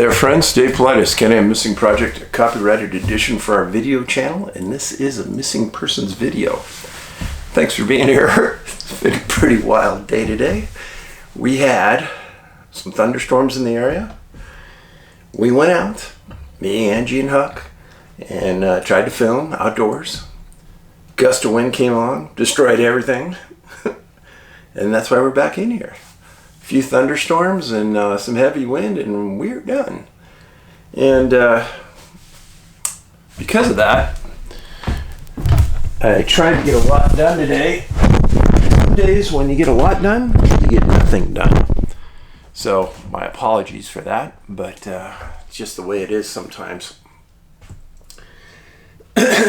there, friends. Dave Paulides, Canadian Missing Project, a copyrighted edition for our video channel, and this is a missing persons video. Thanks for being here. It's been a pretty wild day today. We had some thunderstorms in the area. We went out, me, Angie, and Huck, and tried to film outdoors. Gust of wind came along, destroyed everything, and that's why we're back in here. A few thunderstorms and some heavy wind, and we're done. And because of that, I tried to get a lot done today. Some days when you get a lot done, you get nothing done. So my apologies for that, but it's just the way it is sometimes.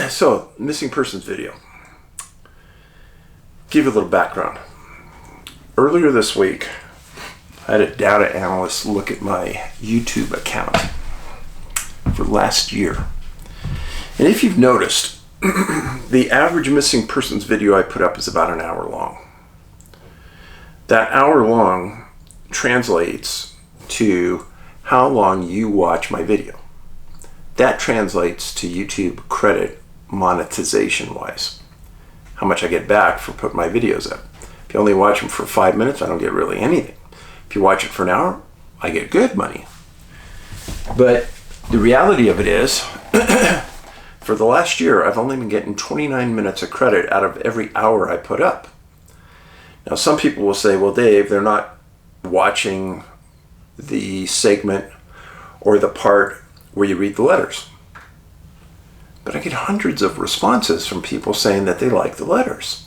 So, missing persons video. Give you a little background. Earlier this week, I had a data analyst look at my YouTube account for last year. And if you've noticed, the average missing persons video I put up is about an hour long. That hour long translates to how long you watch my video. That translates to YouTube credit monetization wise. How much I get back for putting my videos up. If you only watch them for 5 minutes, I don't get really anything. If you watch it for an hour, I get good money. But the reality of it is, for the last year, I've only been getting 29 minutes of credit out of every hour I put up. Now, some people will say, well, Dave, they're not watching the segment or the part where you read the letters. But I get hundreds of responses from people saying that they like the letters.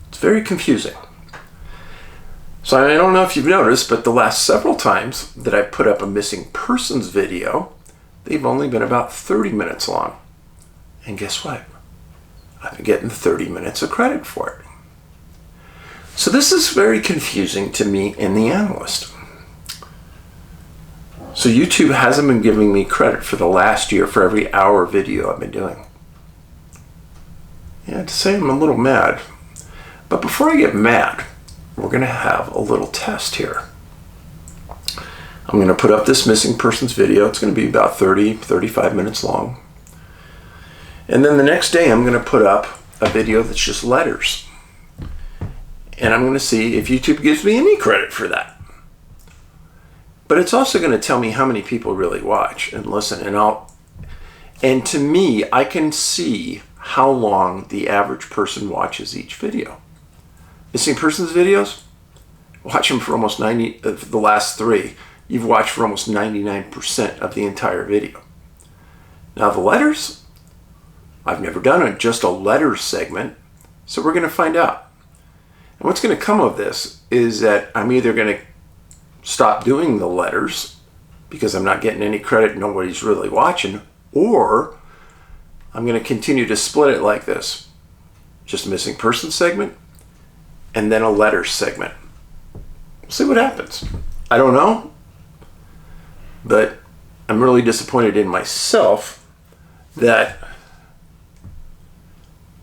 It's very confusing. So I don't know if you've noticed, but the last several times that I put up a missing persons video, they've only been about 30 minutes long. And guess what? I've been getting 30 minutes of credit for it. So this is very confusing to me and the analyst. So YouTube hasn't been giving me credit for the last year for every hour video I've been doing. Yeah, to say I'm a little mad. But before I get mad, we're going to have a little test here. I'm going to put up this missing persons video. It's going to be about 35 minutes long. And then the next day I'm going to put up a video that's just letters. And I'm going to see if YouTube gives me any credit for that. But it's also going to tell me how many people really watch and listen. And to me, I can see how long the average person watches each video. Missing persons videos, watch them for almost the last 3. You've watched for almost 99% of the entire video. Now the letters, I've never done just a letters segment, so we're going to find out. And what's going to come of this is that I'm either going to stop doing the letters because I'm not getting any credit, nobody's really watching, or I'm going to continue to split it like this. Just a missing persons segment, and then a letters segment. We'll see what happens. I don't know, but I'm really disappointed in myself that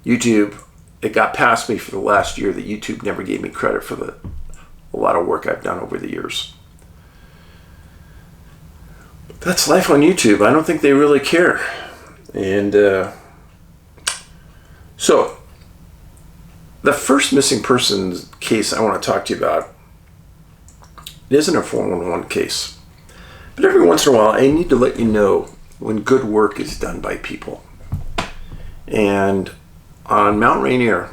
YouTube, it got past me for the last year that YouTube never gave me credit for a lot of work I've done over the years. But that's life on YouTube. I don't think they really care. And so, the first missing persons case I want to talk to you about, it isn't a 411 case. But every once in a while, I need to let you know when good work is done by people. And on Mount Rainier,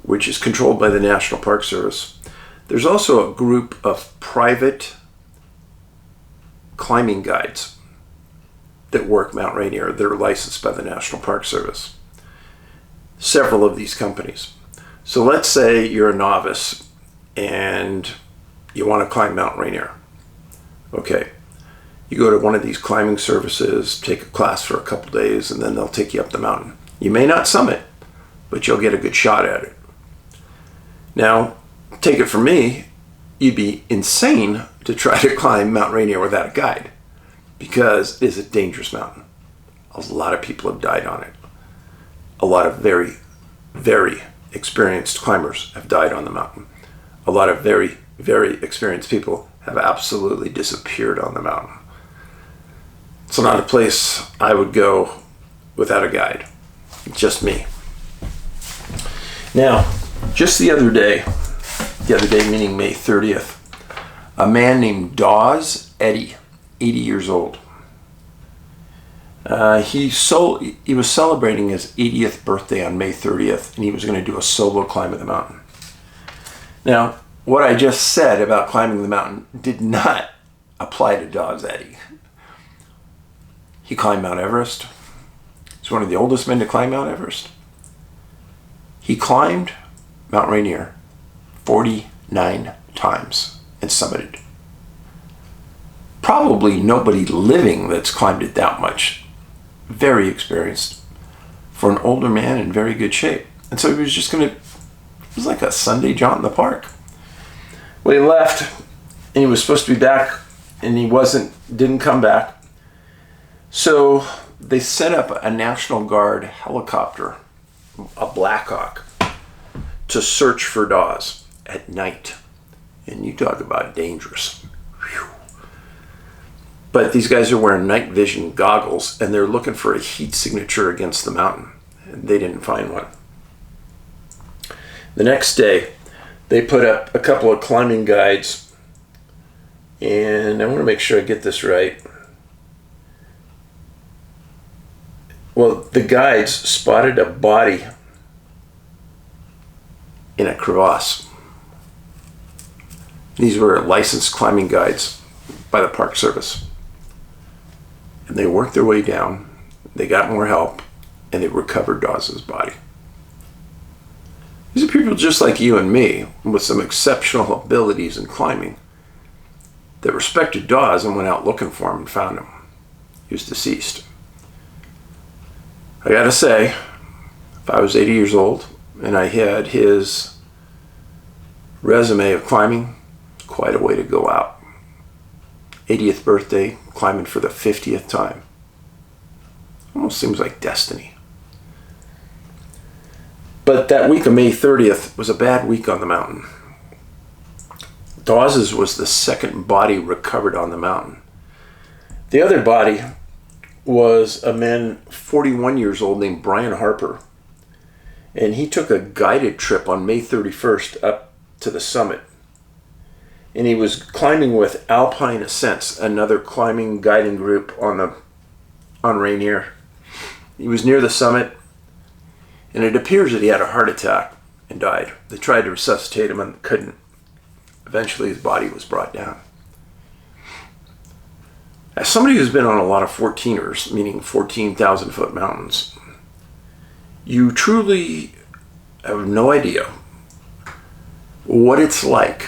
which is controlled by the National Park Service, there's also a group of private climbing guides that work Mount Rainier. They're licensed by the National Park Service. Several of these companies. So let's say you're a novice and you want to climb Mount Rainier. Okay, you go to one of these climbing services, take a class for a couple days, and then they'll take you up the mountain. You may not summit, but you'll get a good shot at it. Now, take it from me, you'd be insane to try to climb Mount Rainier without a guide because it is a dangerous mountain. A lot of people have died on it. A lot of very, very experienced climbers have died on the mountain. A lot of very, very experienced people have absolutely disappeared on the mountain. It's not a place I would go without a guide. Just me. Now, just the other day meaning May 30th, a man named Dawes Eddy, 80 years old. He was celebrating his 80th birthday on May 30th, and he was going to do a solo climb of the mountain. Now, what I just said about climbing the mountain did not apply to Dawes Eddy. He climbed Mount Everest. He's one of the oldest men to climb Mount Everest. He climbed Mount Rainier 49 times and summited. Probably nobody living that's climbed it that much. Very experienced for an older man in very good shape. And so he was just it was like a Sunday jaunt in the park. Well, he left and he was supposed to be back and he didn't come back. So they set up a National Guard helicopter, a Black Hawk, to search for Dawes at night. And you talk about dangerous. Whew. But these guys are wearing night vision goggles and they're looking for a heat signature against the mountain. And they didn't find one. The next day, they put up a couple of climbing guides. And I want to make sure I get this right. Well, the guides spotted a body in a crevasse. These were licensed climbing guides by the Park Service. And they worked their way down, they got more help, and they recovered Dawes' body. These are people just like you and me, with some exceptional abilities in climbing, that respected Dawes and went out looking for him and found him. He was deceased. I gotta say, if I was 80 years old and I had his resume of climbing, quite a way to go out. 80th birthday, climbing for the 50th time. Almost seems like destiny. But that week of May 30th was a bad week on the mountain. Dawes' was the second body recovered on the mountain. The other body was a man 41 years old named Brian Harper. And he took a guided trip on May 31st up to the summit. And he was climbing with Alpine Ascents, another climbing guiding group on Rainier. He was near the summit, and it appears that he had a heart attack and died. They tried to resuscitate him and couldn't. Eventually his body was brought down. As somebody who's been on a lot of 14ers, meaning 14,000 foot mountains, you truly have no idea what it's like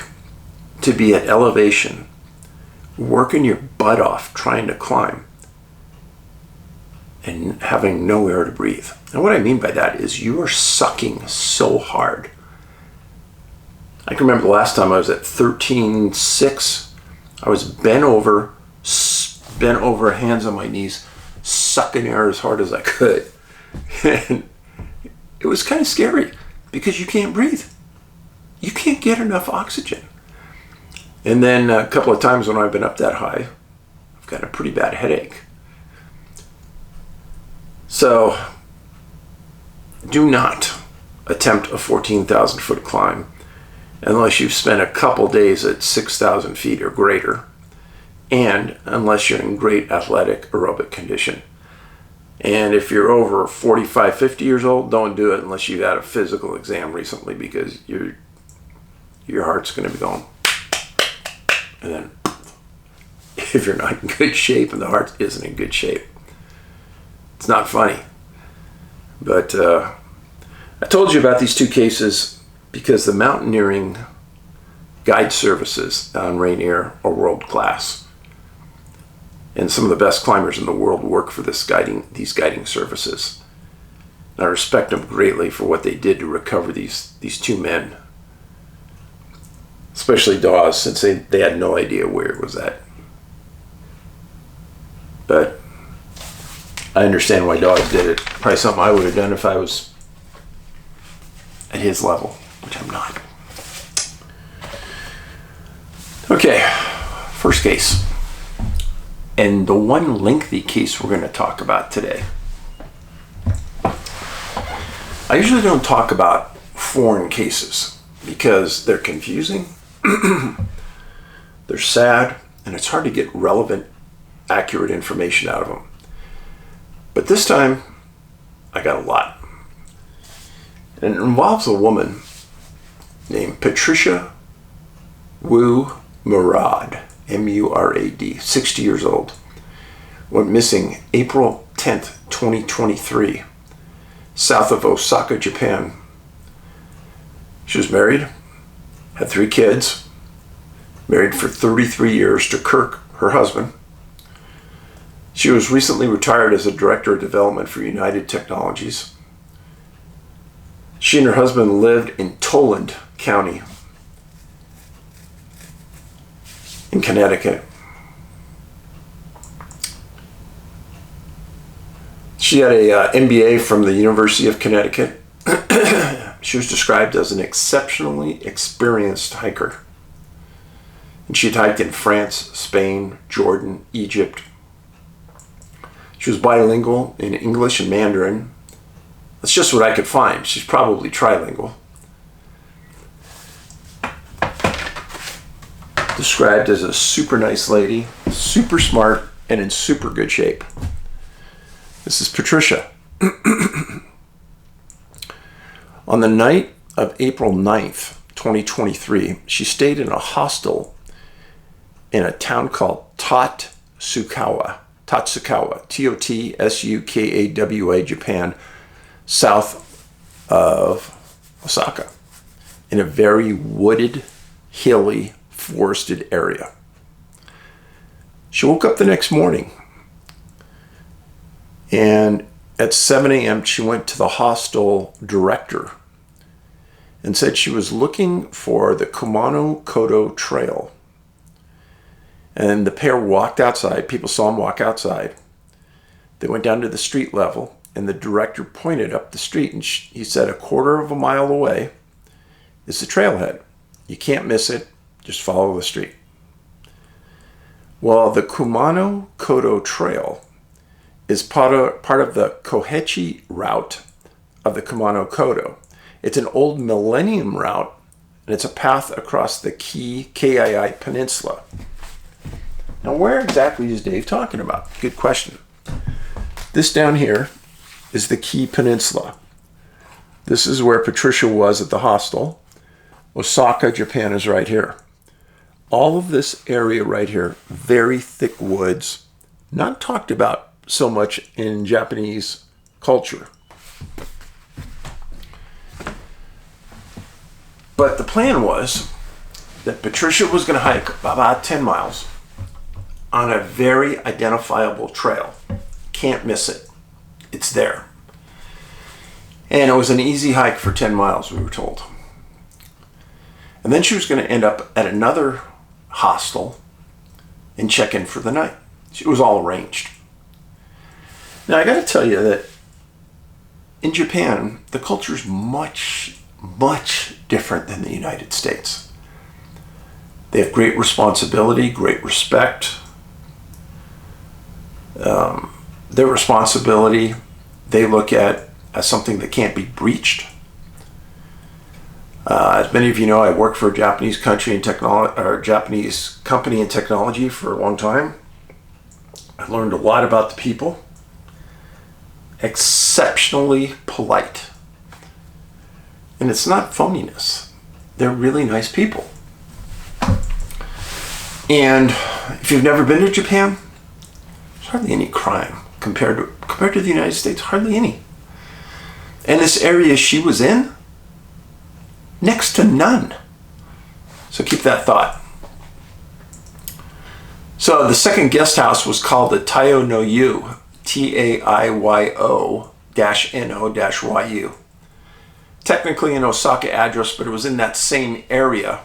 to be at elevation, working your butt off trying to climb, and having no air to breathe. And what I mean by that is you are sucking so hard. I can remember the last time I was at 13.6, I was bent over, hands on my knees, sucking air as hard as I could. And it was kind of scary because you can't breathe. You can't get enough oxygen. And then a couple of times when I've been up that high, I've got a pretty bad headache. So do not attempt a 14,000 foot climb unless you've spent a couple days at 6,000 feet or greater, and unless you're in great athletic aerobic condition. And if you're over 45, 50 years old, don't do it unless you've had a physical exam recently, because your heart's going to be going. And then if you're not in good shape and the heart isn't in good shape, it's not funny. But I told you about these two cases because the mountaineering guide services on Rainier are world class. And some of the best climbers in the world work for these guiding services. And I respect them greatly for what they did to recover these two men. Especially Dawes, since they had no idea where it was at. But I understand why Dawes did it. Probably something I would have done if I was at his level, which I'm not. Okay, first case, and the one lengthy case we're going to talk about today. I usually don't talk about foreign cases because they're confusing, they're sad, and it's hard to get relevant, accurate information out of them. But this time, I got a lot. And it involves a woman named Patricia Wu-Murad, M-U-R-A-D, 60 years old. Went missing April 10th, 2023, south of Osaka, Japan. She was married, had 3 kids, married for 33 years to Kirk, her husband. She was recently retired as a director of development for United Technologies. She and her husband lived in Toland County in Connecticut. She had a MBA from the University of Connecticut. She was described as an exceptionally experienced hiker. And she had hiked in France, Spain, Jordan, Egypt. She was bilingual in English and Mandarin. That's just what I could find. She's probably trilingual. Described as a super nice lady, super smart, and in super good shape. This is Patricia. On the night of April 9th, 2023, she stayed in a hostel in a town called Tatsukawa, T-O-T-S-U-K-A-W-A, Japan, south of Osaka, in a very wooded, hilly, forested area. She woke up the next morning, and at 7 a.m. she went to the hostel director and said she was looking for the Kumano-Kodo Trail. And the pair walked outside. People saw them walk outside. They went down to the street level, and the director pointed up the street, and he said, a quarter of a mile away is the trailhead. You can't miss it. Just follow the street. Well, the Kumano-Kodo Trail is part of the Kohechi route of the Kumano-Kodo. It's an old millennium route, and it's a path across the Kii Peninsula. Now, where exactly is Dave talking about? Good question. This down here is the Kii Peninsula. This is where Patricia was at the hostel. Osaka, Japan is right here. All of this area right here, very thick woods, not talked about so much in Japanese culture. But the plan was that Patricia was going to hike about 10 miles on a very identifiable trail. Can't miss it. It's there. And it was an easy hike for 10 miles, we were told. And then she was going to end up at another hostel and check in for the night. It was all arranged. Now, I got to tell you that in Japan, the culture is much, much different than the United States. They have great responsibility, great respect. Their responsibility, they look at as something that can't be breached. As many of you know, I worked for a Japanese country and Japanese company in technology for a long time. I learned a lot about the people. Exceptionally polite. And it's not phoniness. They're really nice people. And if you've never been to Japan, there's hardly any crime compared to the United States, hardly any. And this area she was in, next to none. So keep that thought. So the second guest house was called the Taiyo no Yu, Taiyo-no-yu. Technically an Osaka address, but it was in that same area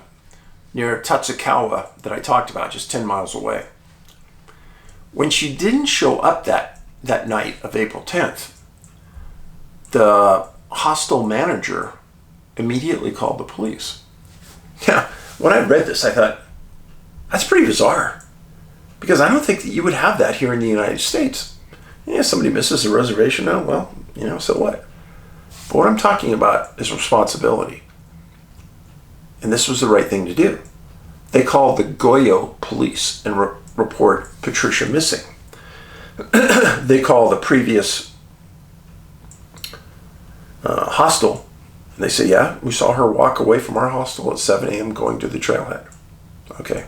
near Tatsukawa that I talked about, just 10 miles away. When she didn't show up that night of April 10th, the hostel manager immediately called the police. Now, when I read this, I thought, that's pretty bizarre. Because I don't think that you would have that here in the United States. Yeah, somebody misses a reservation, oh, well, so what? But what I'm talking about is responsibility. And this was the right thing to do. They called the Goyo police and report Patricia missing. They call the previous hostel, and they say, yeah, we saw her walk away from our hostel at 7 a.m. going to the trailhead. Okay.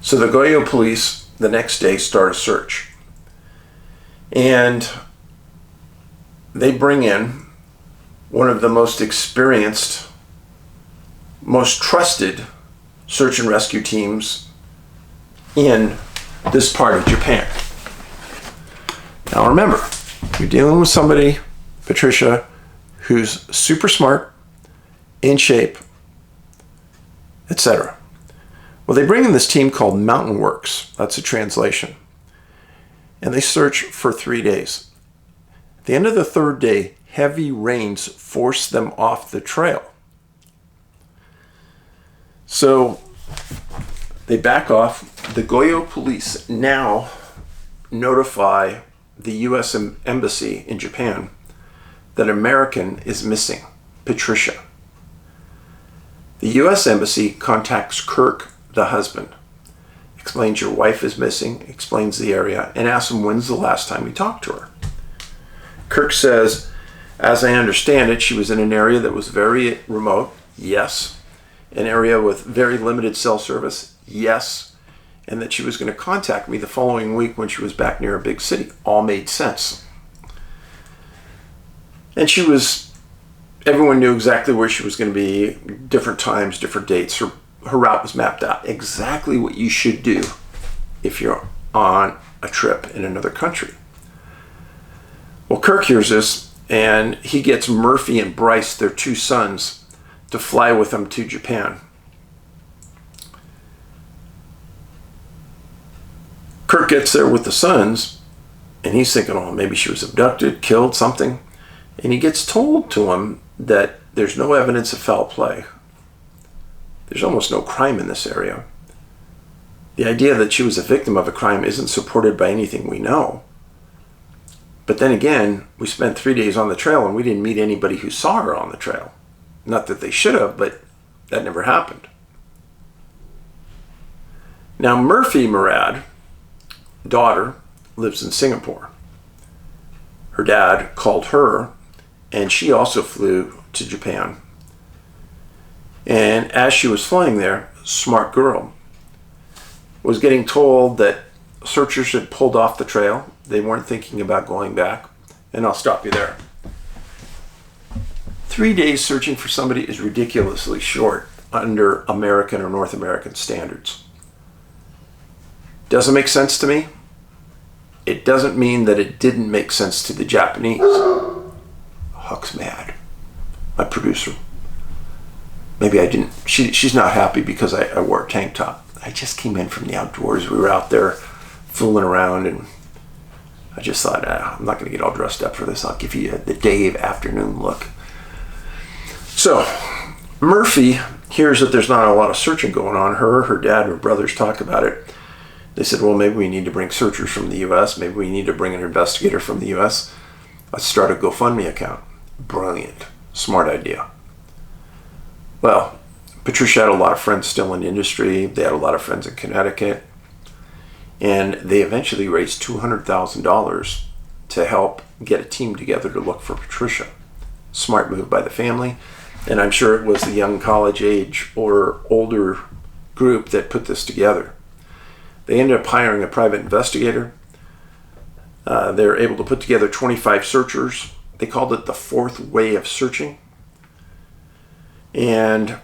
So the Goyo police the next day start a search. And they bring in one of the most experienced, most trusted search and rescue teams in this part of Japan. Now remember, you're dealing with somebody, Patricia, who's super smart, in shape, etc. Well, they bring in this team called Mountain Works. That's a translation. And they search for 3 days. At the end of the third day, heavy rains force them off the trail. So they back off. The Goyo police now notify the U.S. Embassy in Japan that an American is missing, Patricia. The U.S. Embassy contacts Kirk, the husband, explains your wife is missing, explains the area, and asks him when's the last time he talked to her. Kirk says, as I understand it, she was in an area that was very remote, yes. An area with very limited cell service, yes. And that she was going to contact me the following week when she was back near a big city. All made sense. And everyone knew exactly where she was going to be, different times, different dates. Her route was mapped out. Exactly what you should do if you're on a trip in another country. Well, Kirk hears this, and he gets Murphy and Bryce, their two sons, to fly with him to Japan. Kirk gets there with the sons, and he's thinking, oh, maybe she was abducted, killed, something. And he gets told to him that there's no evidence of foul play. There's almost no crime in this area. The idea that she was a victim of a crime isn't supported by anything we know. But then again, we spent 3 days on the trail and we didn't meet anybody who saw her on the trail. Not that they should have, but that never happened. Now, Murphy-Murad, daughter, lives in Singapore. Her dad called her, and she also flew to Japan. And as she was flying there, smart girl, was getting told that searchers had pulled off the trail. They weren't thinking about going back. And I'll stop you there. 3 days searching for somebody is ridiculously short under American or North American standards. Doesn't make sense to me. It doesn't mean that it didn't make sense to the Japanese. Huck's mad. My producer. Maybe I didn't. She's not happy because I wore a tank top. I just came in from the outdoors. We were out there fooling around, and I just thought, I'm not going to get all dressed up for this. I'll give you the Dave afternoon look. So, Murphy hears that there's not a lot of searching going on. Her dad, her brothers talk about it. They said, well, maybe we need to bring searchers from the U.S. Maybe we need to bring an investigator from the U.S. Let's start a GoFundMe account. Brilliant. Smart idea. Well, Patricia had a lot of friends still in the industry. They had a lot of friends in Connecticut. And they eventually raised $200,000 to help get a team together to look for Patricia. Smart move by the family. And I'm sure it was the young college age or older group that put this together. They ended up hiring a private investigator. They're able to put together 25 searchers. They called it the fourth way of searching. And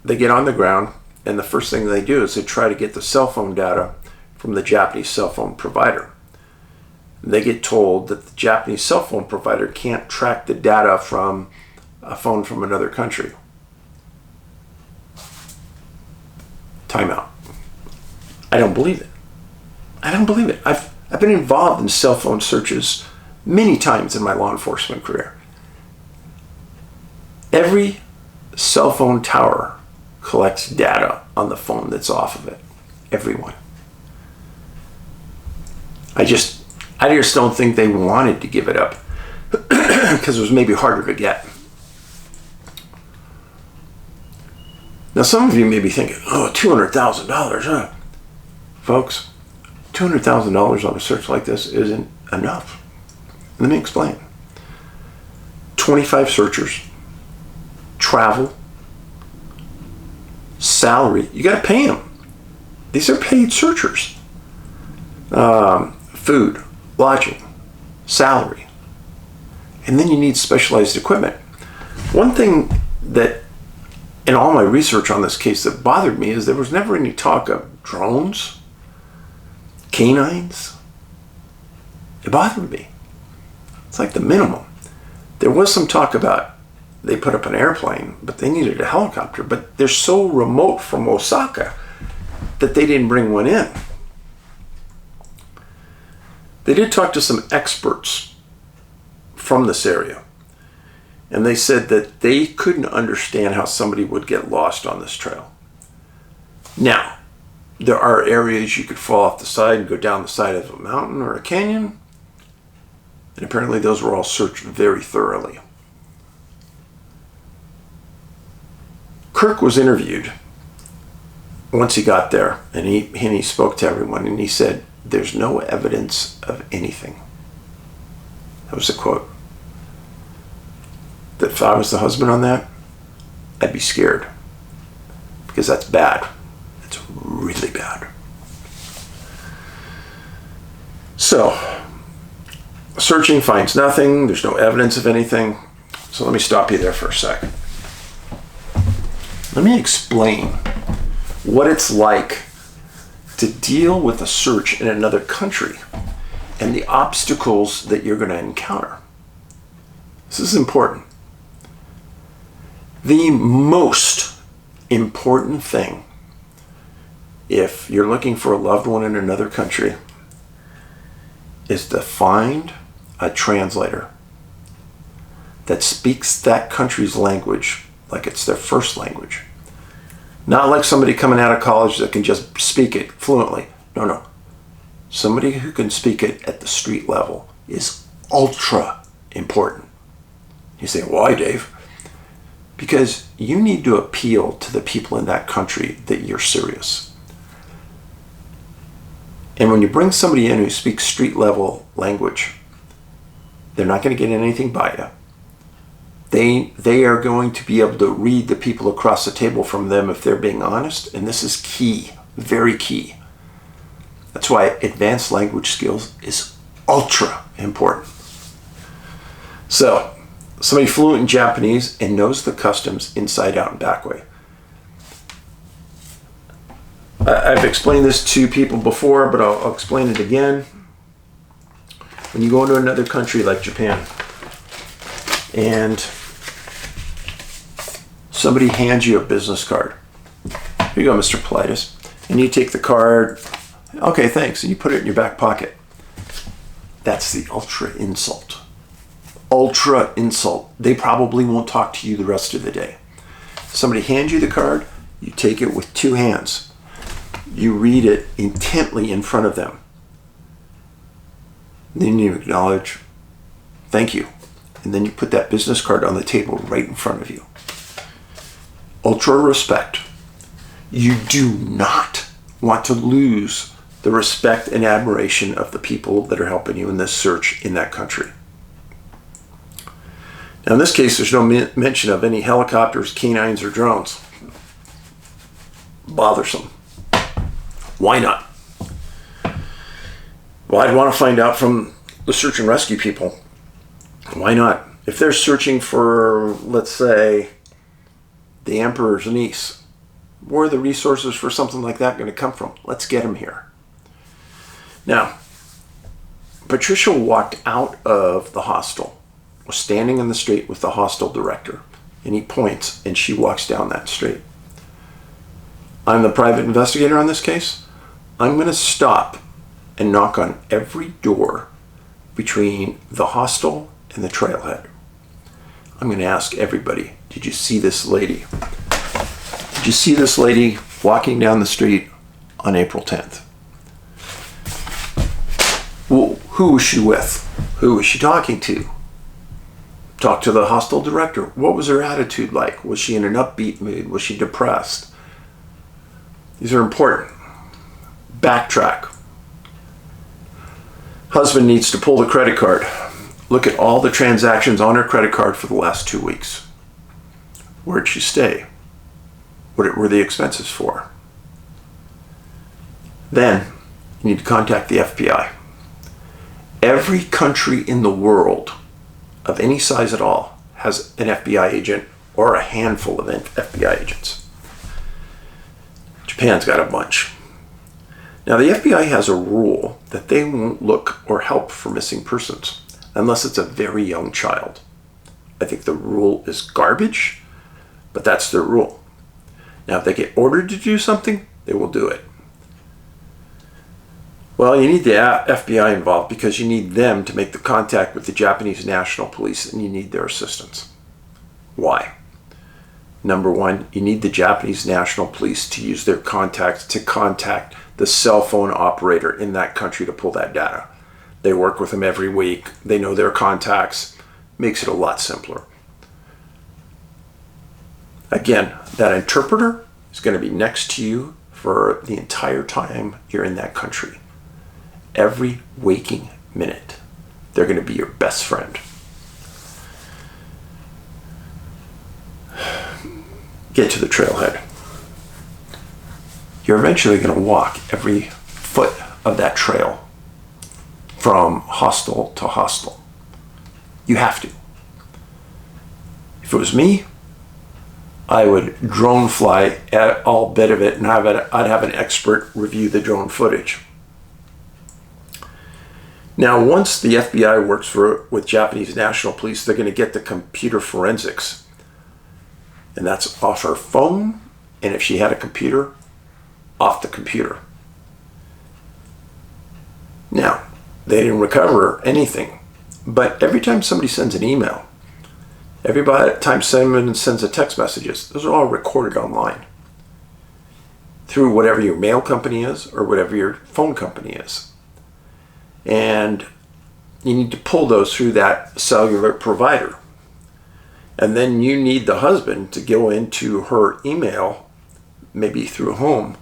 they get on the ground, and the first thing they do is they try to get the cell phone data from the Japanese cell phone provider. They get told that the Japanese cell phone provider can't track the data from a phone from another country. Timeout. I don't believe it. I don't believe it. I've been involved in cell phone searches many times in my law enforcement career. Every cell phone tower collects data on the phone that's off of it. Everyone. I just don't think they wanted to give it up because it was maybe harder to get. Now, some of you may be thinking, oh, $200,000, huh? Folks, $200,000 on a search like this isn't enough. Let me explain. 25 searchers, travel, salary. You got to pay them. These are paid searchers. Food, lodging, salary. And then you need specialized equipment. One thing that in all my research on this case that bothered me is there was never any talk of drones, canines. It bothered me. It's like the minimum. There was some talk about they put up an airplane, but they needed a helicopter. But they're so remote from Osaka that they didn't bring one in. They did talk to some experts from this area. And they said that they couldn't understand how somebody would get lost on this trail. Now, there are areas you could fall off the side and go down the side of a mountain or a canyon. And apparently those were all searched very thoroughly. Kirk was interviewed once he got there, and he spoke to everyone, and he said, "There's no evidence of anything." That was the quote. That if I was the husband on that, I'd be scared. Because that's bad. It's really bad. So, searching finds nothing. There's no evidence of anything. So let me stop you there for a second. Let me explain what it's like to deal with a search in another country and the obstacles that you're going to encounter. This is important. The most important thing, if you're looking for a loved one in another country, is to find a translator that speaks that country's language like it's their first language. Not like somebody coming out of college that can just speak it fluently. No. Somebody who can speak it at the street level is ultra important. You say, why, Dave? Because you need to appeal to the people in that country that you're serious. And when you bring somebody in who speaks street level language, they're not going to get anything by you. They are going to be able to read the people across the table from them if they're being honest. And this is key, very key. That's why advanced language skills is ultra important. So, somebody fluent in Japanese and knows the customs inside out and back way. I've explained this to people before, but I'll explain it again. When you go into another country like Japan and somebody hands you a business card. Here you go, Mr. Paulides. And you take the card, okay, thanks, and you put it in your back pocket. That's the ultra insult. Ultra insult. They probably won't talk to you the rest of the day. Somebody hands you the card, you take it with two hands. You read it intently in front of them. Then you acknowledge, thank you. And then you put that business card on the table right in front of you. Ultra respect. You do not want to lose the respect and admiration of the people that are helping you in this search in that country. Now, in this case, there's no mention of any helicopters, canines, or drones. Bothersome. Why not? Well, I'd want to find out from the search and rescue people. Why not? If they're searching for, let's say, the emperor's niece, where are the resources for something like that going to come from? Let's get them here. Now, Patricia walked out of the hostel, was standing in the street with the hostel director, and he points, and she walks down that street. I'm the private investigator on this case. I'm going to stop and knock on every door between the hostel and the trailhead. I'm going to ask everybody, did you see this lady? Did you see this lady walking down the street on April 10th? Well, who was she with? Who was she talking to? Talk to the hostile director. What was her attitude like? Was she in an upbeat mood? Was she depressed? These are important. Backtrack. Husband needs to pull the credit card. Look at all the transactions on her credit card for the last 2 weeks. Where'd she stay? What were the expenses for? Then you need to contact the FBI. Every country in the world of any size at all has an FBI agent or a handful of FBI agents. Japan's got a bunch. Now the FBI has a rule that they won't look or help for missing persons unless it's a very young child. I think the rule is garbage, but that's their rule. Now if they get ordered to do something, they will do it. Well, you need the FBI involved because you need them to make the contact with the Japanese National Police, and you need their assistance. Why? Number one, you need the Japanese National Police to use their contacts to contact the cell phone operator in that country to pull that data. They work with them every week. They know their contacts. Makes it a lot simpler. Again, that interpreter is going to be next to you for the entire time you're in that country. Every waking minute, they're going to be your best friend. Get to the trailhead. You're eventually going to walk every foot of that trail from hostel to hostel. You have to. If it was me, I would drone fly at all bit of it, and I'd have an expert review the drone footage. Now, once the FBI works with Japanese National Police, they're going to get the computer forensics. And that's off her phone, and if she had a computer, off the computer. Now, they didn't recover anything, but every time somebody sends an email, every time someone sends a text messages, those are all recorded online through whatever your mail company is or whatever your phone company is. And you need to pull those through that cellular provider. And then you need the husband to go into her email, maybe through home,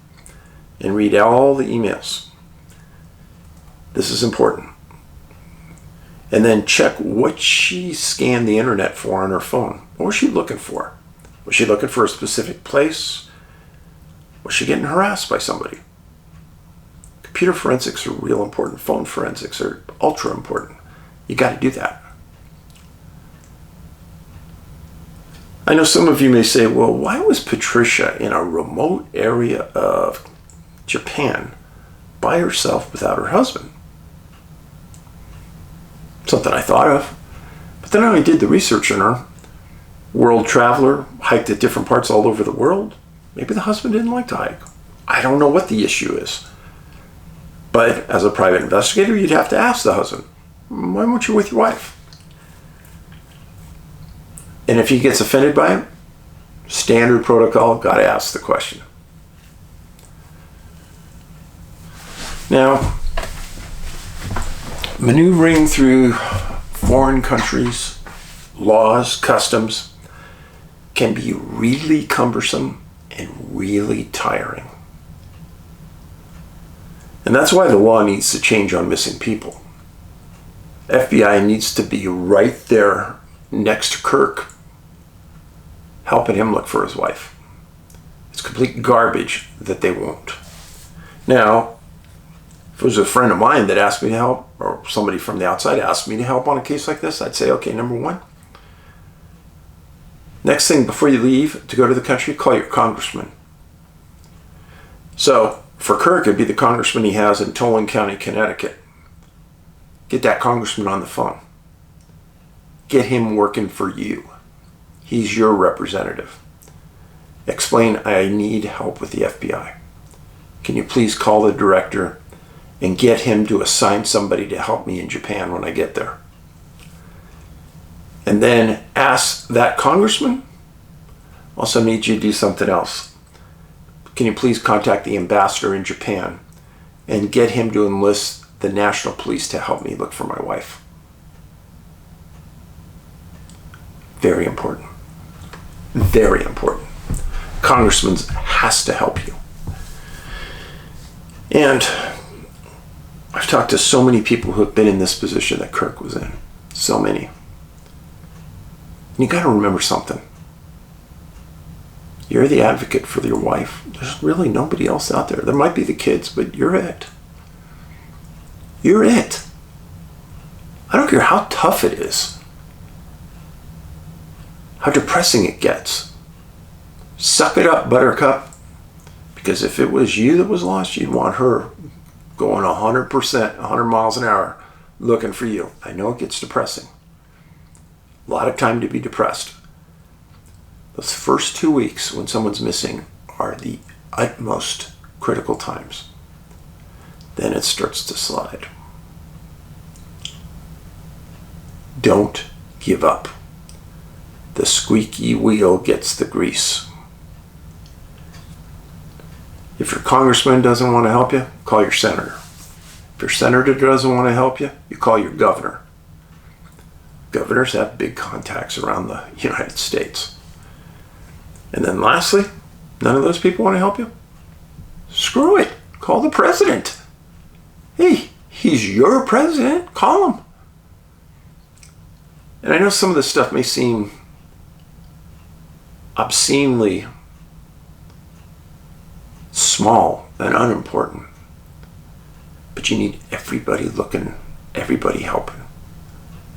and read all the emails. This is important. And then check what she scanned the internet for on her phone. What was she looking for? Was she looking for a specific place? Was she getting harassed by somebody? Computer forensics are real important. Phone forensics are ultra important. You got to do that. I know some of you may say, well, why was Patricia in a remote area of Japan by herself without her husband? Something I thought of. But then I did the research on her. World traveler, hiked at different parts all over the world. Maybe the husband didn't like to hike. I don't know what the issue is. But as a private investigator, you'd have to ask the husband, why weren't you with your wife? And if he gets offended by it, standard protocol, got to ask the question. Now, maneuvering through foreign countries, laws, customs, can be really cumbersome and really tiring. And that's why the law needs to change on missing people. FBI needs to be right there next to Kirk, helping him look for his wife. It's complete garbage that they won't. Now, if it was a friend of mine that asked me to help, or somebody from the outside asked me to help on a case like this, I'd say, okay, number one, next thing before you leave to go to the country, call your congressman. So, for Kirk, it'd be the congressman he has in Tolan County, Connecticut. Get that congressman on the phone. Get him working for you. He's your representative. Explain, I need help with the FBI. Can you please call the director and get him to assign somebody to help me in Japan when I get there? And then ask that congressman, also need you to do something else. Can you please contact the ambassador in Japan and get him to enlist the National Police to help me look for my wife. Very important. Very important. Congressman has to help you. And I've talked to so many people who have been in this position that Kirk was in. So many. You got to remember something. You're the advocate for your wife. There's really nobody else out there. There might be the kids, but you're it. You're it. I don't care how tough it is, how depressing it gets. Suck it up, Buttercup. Because if it was you that was lost, you'd want her going 100%, 100 miles an hour, looking for you. I know it gets depressing. A lot of time to be depressed. Those first 2 weeks when someone's missing are the utmost critical times. Then it starts to slide. Don't give up. The squeaky wheel gets the grease. If your congressman doesn't want to help you, call your senator. If your senator doesn't want to help you, you call your governor. Governors have big contacts around the United States. And then lastly, none of those people want to help you? Screw it. Call the president. Hey, he's your president. Call him. And I know some of this stuff may seem obscenely small and unimportant, but you need everybody looking, everybody helping,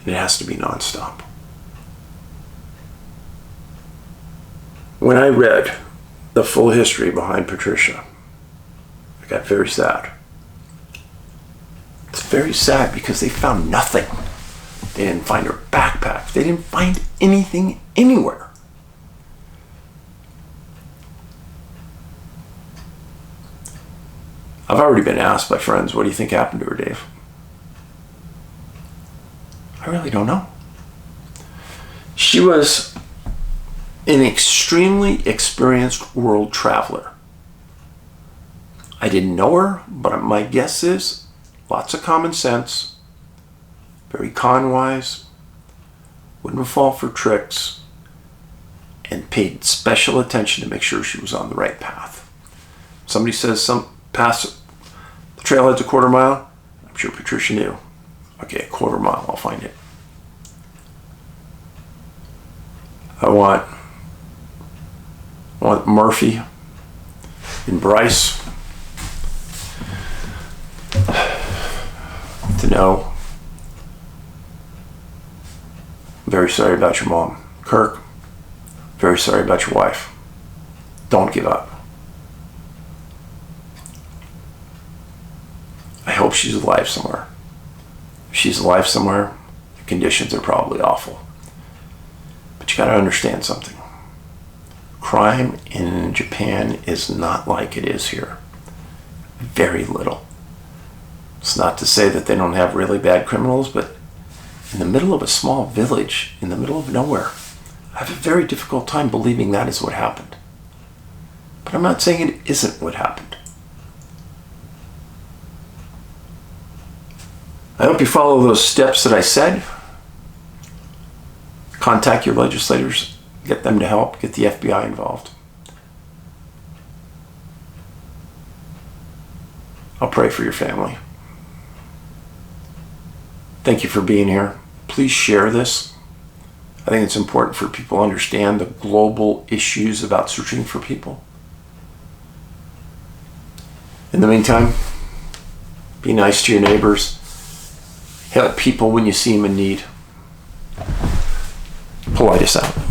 and it has to be nonstop. When I read the full history behind Patricia, I got very sad. It's very sad because they found nothing. They didn't find her backpack. They didn't find anything anywhere. I've already been asked by friends, what do you think happened to her, Dave? I really don't know. She was an extremely experienced world traveler. I didn't know her, but my guess is lots of common sense, very con-wise, wouldn't fall for tricks, and paid special attention to make sure she was on the right path. Somebody says pass the trailhead's a quarter mile. I'm sure Patricia knew. Okay, a quarter mile, I'll find it. I want Murphy and Bryce to know, very sorry about your mom. Kirk, very sorry about your wife. Don't give up. I hope she's alive somewhere. If she's alive somewhere, the conditions are probably awful. But you gotta understand something. Crime in Japan is not like it is here. Very little. It's not to say that they don't have really bad criminals, but in the middle of a small village, in the middle of nowhere, I have a very difficult time believing that is what happened. But I'm not saying it isn't what happened. I hope you follow those steps that I said. Contact your legislators, get them to help, get the FBI involved. I'll pray for your family. Thank you for being here. Please share this. I think it's important for people to understand the global issues about searching for people. In the meantime, be nice to your neighbors. Help people when you see them in need. Paulides out.